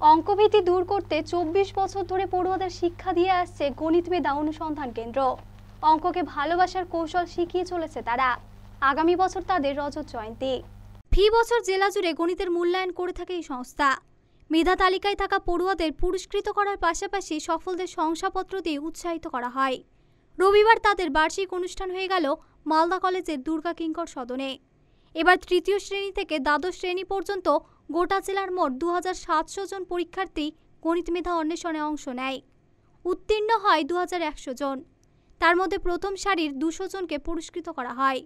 অঙ্কভীতি দূর করতে 24 বছর ধরে পড়ুয়াদের শিক্ষা দিয়ে আসছে গণিত মেধা অনুসন্ধান কেন্দ্র। অঙ্ককে ভালোবাসার কৌশল শিখিয়ে চলেছে তারা। আগামী বছর তাদের রজত জয়ন্তী। ফি বছর জেলা জুড়ে গণিতের মূল্যায়ন করে থাকে এই সংস্থা। মেধা তালিকায় থাকা পড়ুয়াদের পুরস্কৃত করার পাশাপাশি সফলদের শংসাপত্র দিয়ে উৎসাহিত করা হয়। রবিবার তাদের বার্ষিক অনুষ্ঠান হয়ে গেল মালদা কলেজের দুর্গা কিঙ্কর সদনে। এবার তৃতীয় শ্রেণী থেকে দ্বাদশ শ্রেণী পর্যন্ত গোটা জেলার মোট 2700 জন পরীক্ষার্থী গণিত মেধা অন্বেষণে অংশ নেয়। উত্তীর্ণ হয় 2100 জন। তার মধ্যে প্রথম সারির 200 জনকে পুরস্কৃত করা হয়।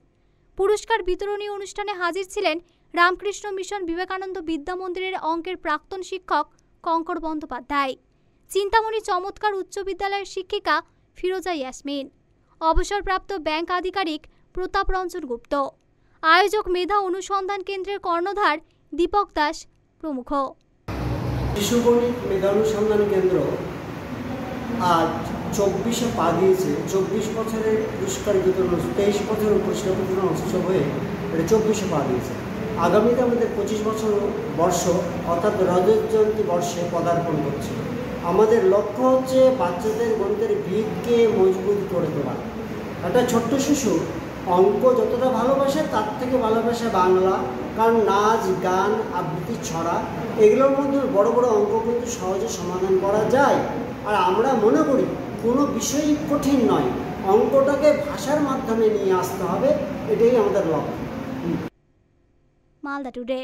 পুরস্কার বিতরণী অনুষ্ঠানে হাজির ছিলেন রামকৃষ্ণ মিশন বিবেকানন্দ বিদ্যা মন্দিরের অঙ্কের প্রাক্তন শিক্ষক কঙ্কর বন্দ্যোপাধ্যায়, চিন্তামণি চমৎকার উচ্চ বিদ্যালয়ের শিক্ষিকা ফিরোজা ইয়াসমিন, অবসরপ্রাপ্ত ব্যাংক আধিকারিক প্রতাপ রঞ্জন গুপ্ত, আয়োজক মেধা অনুসন্ধান কেন্দ্রের কর্ণধার দীপক দাস প্রমুখ। শিশু গণিত মেধা অনুসন্ধান কেন্দ্র আজ 24-এ পা দিয়েছে। 24 বছরের পুরস্কার বিতরণ, 23 বছরের পুরস্কার বিতরণ উৎসব হয়ে এটা 24-এ পা দিয়েছে। আগামীতে আমাদের 25 বছর বর্ষ অর্থাৎ রজত জয়ন্তী বর্ষে পদার্পণ করছে। আমাদের লক্ষ্য হচ্ছে বাচ্চাদের গণিতের ভিতকে মজবুত করে তোলা। একটা ছোট্ট শিশু অঙ্ক যতটা ভালোবাসে তার থেকে ভালোবাসে বাংলা, কারণ নাচ, গান, আবৃত্তি, ছড়া এগুলোর মধ্যে বড় বড় অঙ্ক কিন্তু সহজে সমাধান করা যায়। আর আমরা মনে করি কোনো বিষয়ই কঠিন নয়, অঙ্কটাকে ভাষার মাধ্যমে নিয়ে আসতে হবে, এটাই আমাদের লক্ষ্য। মালদা টুডে।